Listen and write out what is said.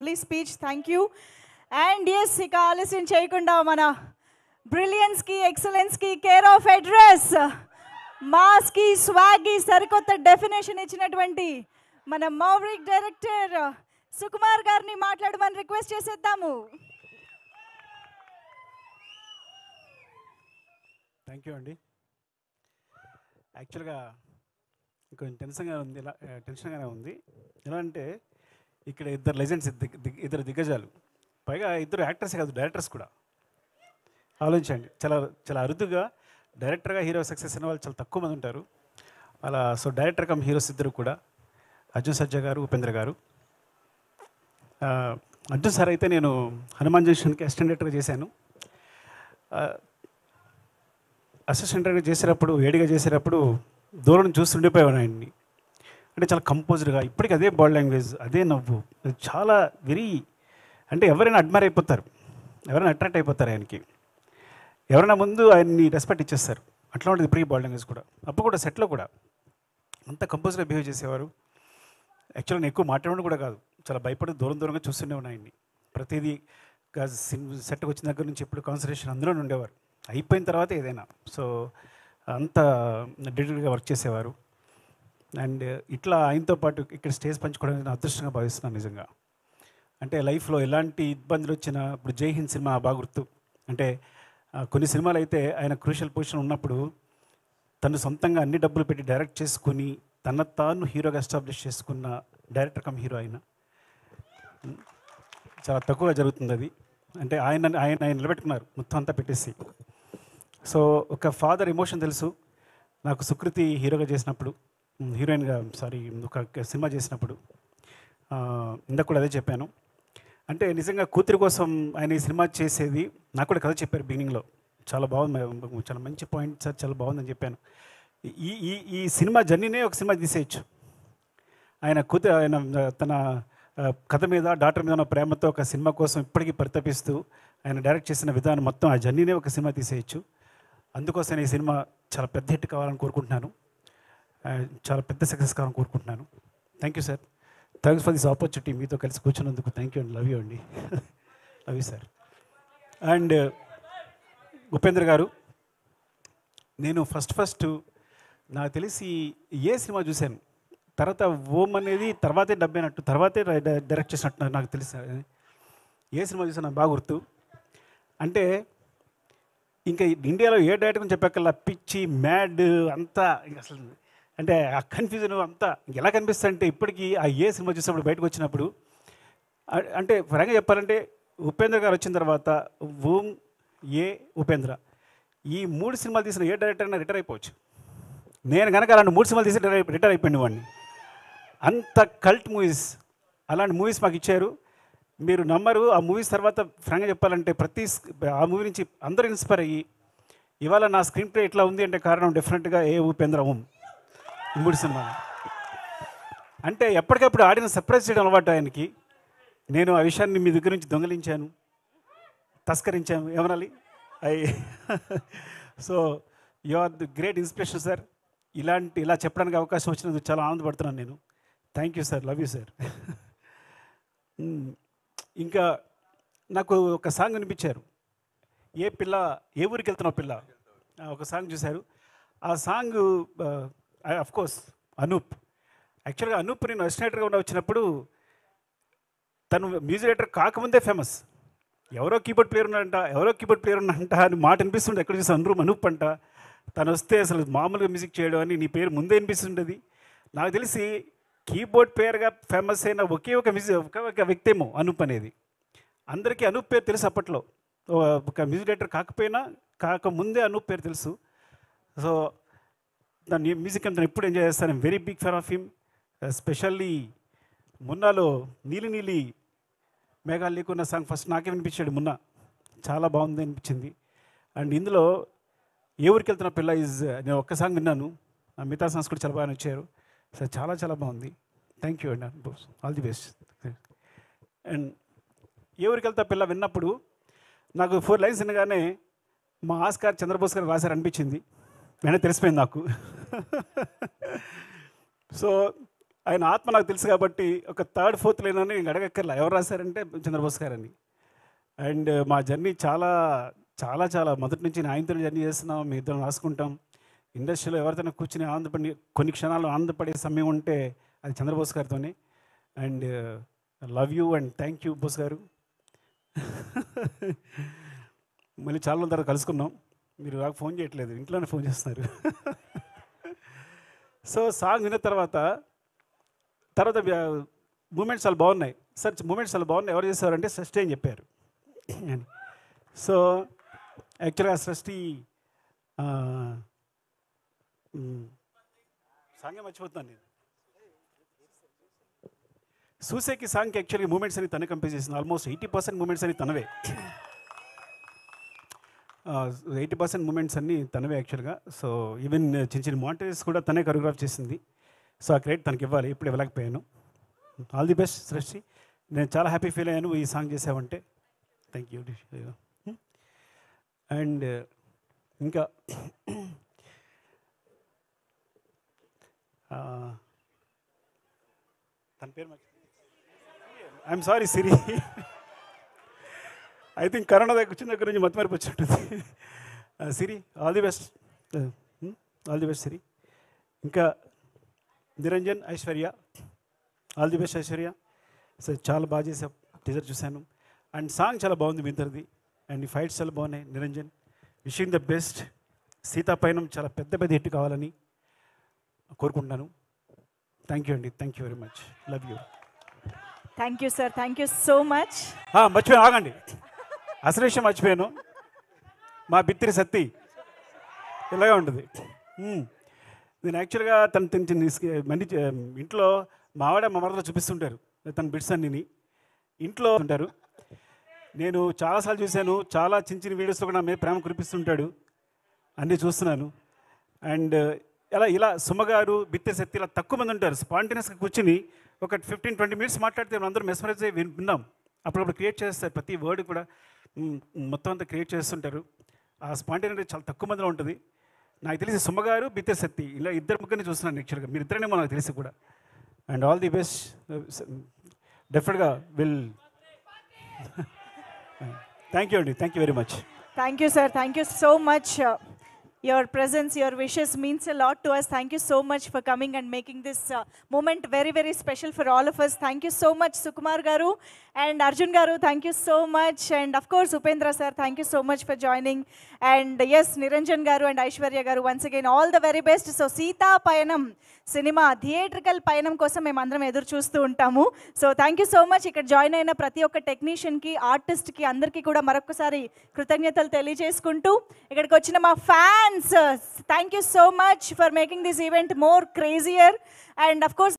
Lovely speech. Thank you. And yes, ఇక ఆలస్యం చేయకుండా మన బ్రిలియన్స్కి, ఎక్సలెన్స్కి కేర్ ఆఫ్ అడ్రస్, మాస్కి, స్వాగ్కి సరికొత్త డెఫినేషన్ ఇచ్చినటువంటి మన మౌరిక్ డైరెక్టర్ సుకుమార్ గారిని మాట్లాడమని రిక్వెస్ట్ చేసేద్దాము. థ్యాంక్ యూ అండి. యాక్చువల్గా కొంచెం టెన్షన్గానే ఉంది. ఎలా అంటే ఇక్కడ ఇద్దరు లెజెండ్స్, ఇద్దరు దిగ్గజాలు, పైగా ఇద్దరు యాక్టర్స్ కాదు, డైరెక్టర్స్ కూడా. ఆలోచించండి, చాలా చాలా అరుదుగా డైరెక్టర్గా హీరో సక్సెస్ అయిన వాళ్ళు చాలా తక్కువ మంది ఉంటారు. అలా సో డైరెక్టర్ కమ్ హీరోస్ ఇద్దరు కూడా, అర్జున్ సర్జా గారు, ఉపేంద్ర గారు. అర్జున్ సార్ అయితే నేను హనుమాన్ జంక్షన్కి అసిస్టెంట్ డైరెక్టర్గా చేశాను. అసిస్టెంట్ డైరెక్టర్ చేసేటప్పుడు, వేడిగా చేసేటప్పుడు దూరం నుంచి చూస్తుండిపోయాను ఆయన్ని. అంటే చాలా కంపోజ్డ్గా, ఇప్పటికీ అదే బాడీ లాంగ్వేజ్, అదే నవ్వు, చాలా అంటే ఎవరైనా అడ్మైర్ అయిపోతారు, ఎవరైనా అట్రాక్ట్ అయిపోతారు ఆయనకి. ఎవరైనా ముందు ఆయన్ని రెస్పెక్ట్ ఇచ్చేస్తారు. అట్లా ఉంటుంది ఇప్పటికీ బాడీ లాంగ్వేజ్ కూడా. అప్పుడు కూడా సెట్లో కూడా అంత కంపోజ్గా బిహేవ్ చేసేవారు. యాక్చువల్గా నేను ఎక్కువ మాట్లాడడం కూడా కాదు, చాలా భయపడి దూరంగా చూస్తూనే ఉన్నాయి ఆయన్ని. ప్రతిదీ సెట్కి వచ్చిన దగ్గర నుంచి ఎప్పుడు కాన్సన్ట్రేషన్ అందులోనే ఉండేవారు, అయిపోయిన తర్వాత ఏదైనా. సో అంత డెడికేట్గా వర్క్ చేసేవారు. అండ్ ఇట్లా ఆయనతో పాటు ఇక్కడ స్టేజ్ పంచుకోవడం నేను అదృష్టంగా భావిస్తున్నాను నిజంగా. అంటే లైఫ్లో ఎలాంటి ఇబ్బందులు వచ్చినా, ఇప్పుడు జై హింద్ సినిమా బాగా గుర్తు. అంటే కొన్ని సినిమాలు అయితే ఆయన క్రూషియల్ పొజిషన్ ఉన్నప్పుడు తను సొంతంగా అన్ని డబ్బులు పెట్టి డైరెక్ట్ చేసుకుని తన తాను హీరోగా ఎస్టాబ్లిష్ చేసుకున్న డైరెక్టర్ కమ్ హీరో ఆయన. చాలా తక్కువగా జరుగుతుంది అది. అంటే ఆయన నిలబెట్టుకున్నారు మొత్తం అంతా పెట్టేసి. సో ఒక ఫాదర్ ఎమోషన్ తెలుసు నాకు. సుకృతి హీరోగా చేసినప్పుడు, ఒక సినిమా చేసినప్పుడు ఇందాక కూడా అదే చెప్పాను. అంటే నిజంగా కూతురి కోసం ఆయన ఈ సినిమా చేసేది నాకు కూడా కథ చెప్పారు బిగినింగ్లో. చాలా బాగుంది, చాలా మంచి పాయింట్ సార్, చాలా బాగుందని చెప్పాను. ఈ సినిమా జర్నీనే ఒక సినిమా తీసేయచ్చు. ఆయన తన కథ మీద, డాక్టర్ మీద ఉన్న ప్రేమతో ఒక సినిమా కోసం ఇప్పటికీ పరితపిస్తూ ఆయన డైరెక్ట్ చేసిన విధానం మొత్తం, ఆ జర్నీనే ఒక సినిమా తీసేయచ్చు. అందుకోసం ఈ సినిమా చాలా పెద్ద హిట్ కావాలని కోరుకుంటున్నాను, చాలా పెద్ద సక్సెస్ కావాలని కోరుకుంటున్నాను. Thank you sir. Thanks for this opportunity. మీతో కలిసి కూర్చున్నందుకు థ్యాంక్ యూ అండి. లవ్ యూ అండి. Love you sir. And Upendra గారు, నేను ఫస్ట్ నాకు తెలిసి ఏ సినిమా చూశాను, తర్వాత ఓం అనేది తర్వాతే డబ్బైనట్టు, తర్వాతే డైరెక్ట్ చేసినట్టు నాకు తెలుసు. ఏ సినిమా చూసాను నాకు బాగా గుర్తు. అంటే ఇంకా ఇండియాలో ఏ డైరెక్టర్ అని చెప్పక్కల్లా పిచ్చి, మ్యాడ్ అంతా అసలు, అంటే ఆ కన్ఫ్యూజన్ అంతా ఎలా కనిపిస్తుంది అంటే ఇప్పటికీ ఆ ఏ సినిమా చూసినప్పుడు బయటకు వచ్చినప్పుడు, అంటే ఫ్రాంక్గా చెప్పాలంటే ఉపేంద్ర గారు వచ్చిన తర్వాత ఓం, ఏ, ఉపేంద్ర, ఈ 3 సినిమాలు తీసిన ఏ డైరెక్టర్ అయినా రిటైర్ అయిపోవచ్చు. నేను కనుక అలాంటి 3 సినిమాలు తీసి రిటైర్ అయిపోయింది వాడిని. అంత కల్ట్ మూవీస్, అలాంటి మూవీస్ మాకు ఇచ్చారు. మీరు నమ్మరు, ఆ మూవీస్ తర్వాత ఫ్రాంక్గా చెప్పాలంటే ఆ మూవీ నుంచి అందరూ ఇన్స్పైర్ అయ్యి ఇవాళ నా స్క్రీన్ ప్లే ఇట్లా ఉంది అంటే కారణం డెఫినెట్గా ఏ, ఉపేంద్ర, ఓం, 3 సినిమాలు. అంటే ఎప్పటికప్పుడు ఆడిన సర్ప్రైజ్ చేయడం అలవాటు ఆయనకి. నేను ఆ విషయాన్ని మీ దగ్గర నుంచి దొంగలించాను, తస్కరించాను, ఏమనాలి. So you are the great inspiration sir. ఇలా చెప్పడానికి అవకాశం వచ్చినందుకు చాలా ఆనందపడుతున్నాను నేను. Thank you sir. Love you sir. ఇంకా నాకు ఒక సాంగ్ వినిపించారు, ఏ ఊరికి వెళ్తున్నావు పిల్ల, ఒక సాంగ్ చూశారు. ఆ సాంగ్ అఫ్కోర్స్ అనూప్. యాక్చువల్గా అనూప్ నేను అసిస్టెంట్గా వచ్చినప్పుడు తను మ్యూజిక్ డైరెక్టర్ కాకముందే ఫేమస్. ఎవరో కీబోర్డ్ ప్లేయర్ ఉన్నాడంట అని మాట వినిపిస్తుండే. ఎక్కడ చూసి అనూప్ అంట. తను వస్తే అసలు మామూలుగా మ్యూజిక్ చేయడం అని నీ పేరు ముందే వినిపిస్తుండేది. నాకు తెలిసి కీబోర్డ్ ప్లేయర్గా ఫేమస్ అయిన ఒకే ఒక వ్యక్తి ఏమో అనూప్ అనేది. అందరికీ అనూప్ పేరు తెలుసు అప్పట్లో. ఒక మ్యూజిక్ డైరెక్టర్ కాకముందే అనూప్ పేరు తెలుసు. సో దాని మ్యూజిక్ అంతా ఎప్పుడు ఎంజాయ్ చేస్తాను. I'm very big fan of him. Especially మున్నాలో నీలి నీలి మేఘాలు లేకున్న సాంగ్ ఫస్ట్ నాకే వినిపించాడు మున్నా. చాలా బాగుంది అనిపించింది. అండ్ ఇందులో ఏ ఊరికి వెళ్తున్న పిల్ల నేను ఒక్క సాంగ్ విన్నాను, మిగతా సాంగ్స్ కూడా చాలా బాగా నచ్చారు. సో చాలా బాగుంది. థ్యాంక్ యూ అండి. All the best. అండ్ ఏ ఊరికి వెళ్తా పిల్ల విన్నప్పుడు నాకు 4 లైన్స్ వినగానే మా ఆస్కార్ చంద్రబోస్ గారు రాశారు అనిపించింది. వెంటనే తెలిసిపోయింది నాకు. సో ఆయన ఆత్మ నాకు తెలుసు కాబట్టి ఒక థర్డ్ ఫోర్త్ లైన్ అని నేను అడగక్కర్లా, ఎవరు రాశారంటే చంద్రబోస్ గారని. అండ్ మా జర్నీ చాలా చాలా చాలా మొదటి నుంచి ఆయనతో జర్నీ చేస్తున్నాం, మీ ఇద్దరం రాసుకుంటాం. ఇండస్ట్రీలో ఎవరితోనే కూర్చుని ఆనందపడి కొన్ని క్షణాలు ఆనందపడే సమయం ఉంటే అది చంద్రబోస్ గారితోనే. And love you and thank you Bose garu. మళ్ళీ చాలా రోజుల తర్వాత కలుసుకున్నాం, మీరు నాకు ఫోన్ చేయట్లేదు, ఇంట్లోనే ఫోన్ చేస్తున్నారు. సో సాంగ్ విన్న తర్వాత మూమెంట్స్ చాలా బాగున్నాయి సార్, మూమెంట్స్ చాలా బాగున్నాయి, ఎవరు చేసేవారంటే సృష్టి అని చెప్పారు. సో యాక్చువల్గా సృష్టి సాంగే మర్చిపోతున్నాను నేను. సూసేకి సాంగ్కి యాక్చువల్గా మూమెంట్స్ అని తనే కంపోజ్ చేసింది. ఆల్మోస్ట్ 80% మూమెంట్స్ అని తనవే, 80% మూమెంట్స్ అన్నీ తనవే యాక్చువల్గా. సో ఈవెన్ చిన్న చిన్న మాంటేజెస్ కూడా తనే కొరియోగ్రాఫ్ చేసింది. సో ఆ క్రెడిట్ తనకి ఇవ్వాలి, ఇప్పుడు ఇవ్వలేకపోయాను. ఆల్ ది బెస్ట్ సృష్టి, నేను చాలా హ్యాపీ ఫీల్ అయ్యాను ఈ సాంగ్ చేసావంటే. Thank you. అండ్ ఇంకా తన పేరు I'm sorry Siri, I think corona దగ్గర వచ్చిన దగ్గర నుంచి మతిమరిపి వచ్చినట్టుంది. Siri all the best, all the best Siri. ఇంకా Niranjan, Aishwarya all the best Aishwarya. So చాలా బాగా చేసా, టీజర్ చూశాను. అండ్ సాంగ్ చాలా బాగుంది మీ ఇద్దరిది, అండ్ ఈ ఫైట్స్ చాలా బాగున్నాయి. Niranjan wishing the best. Seethapayanam చాలా పెద్ద పెద్ద హిట్ కావాలని కోరుకుంటున్నాను. థ్యాంక్ యూ అండి, thank you very much, love you. Thank you sir, thank you so much. మర్చిపోయాను, ఆగండి, అసలు విషయం మర్చిపోయాను. మా బిత్తిరి సత్తి ఇలాగే ఉంటుంది. నేను యాక్చువల్గా మంది ఇంట్లో మావాడ మా మరదలో చూపిస్తుంటారు తన బిట్స్ అన్నీ ఇంట్లో ఉంటారు. నేను చాలాసార్లు చూశాను, చాలా చిన్న చిన్న వీడియోస్లో కూడా నా మీద ప్రేమ కురిపిస్తుంటాడు, అన్నీ చూస్తున్నాను. అండ్ ఇలా సుమగారు, బిత్తిరి సత్తి ఇలా తక్కువ మంది ఉంటారు. స్పాంటేనియస్గా కూర్చుని ఒక 15-20 మినిట్స్ మాట్లాడితే మనం అందరూ మెస్మరైజ్ అయ్యి విన్నాం. అప్పుడప్పుడు క్రియేట్ చేస్తారు, ప్రతి వర్డ్ కూడా మొత్తం అంతా క్రియేట్ చేస్తుంటారు. ఆ స్పాంటేనిటీ చాలా తక్కువ మందిలో ఉంటుంది. నాకు తెలిసి సుమగారు, బిత్తిరి సత్తి ఇలా ఇద్దరు ముగ్గురిని చూస్తున్నాను యాక్చువల్గా, మీరు ఇద్దరేమో నాకు తెలిసి కూడా. అండ్ ఆల్ ది బెస్ట్, డెఫినెట్గా విల్. థ్యాంక్ యూ అండి, thank you very much. Thank you, sir. Thank you so much. Your presence, your wishes means a lot to us. Thank you so much for coming and making this moment very, very special for all of us. Thank you so much, Sukumar Garu and Arjun Garu. Thank you so much. And of course, Upendra sir, thank you so much for joining. And yes, Niranjan Garu and Aishwarya Garu, once again, all the very best. So, Sita Payanam cinema theatrical పయనం కోసం మేమందరం ఎదురు చూస్తూ ఉంటాము. So thank you so much. ఇక్కడ join అయిన ప్రతి ఒక్క టెక్నీషియన్కి, ఆర్టిస్ట్కి అందరికీ కూడా మరొకసారి కృతజ్ఞతలు తెలియజేసుకుంటూ, ఇక్కడికి వచ్చిన మా fans, thank you so much for making this event more crazier. And of course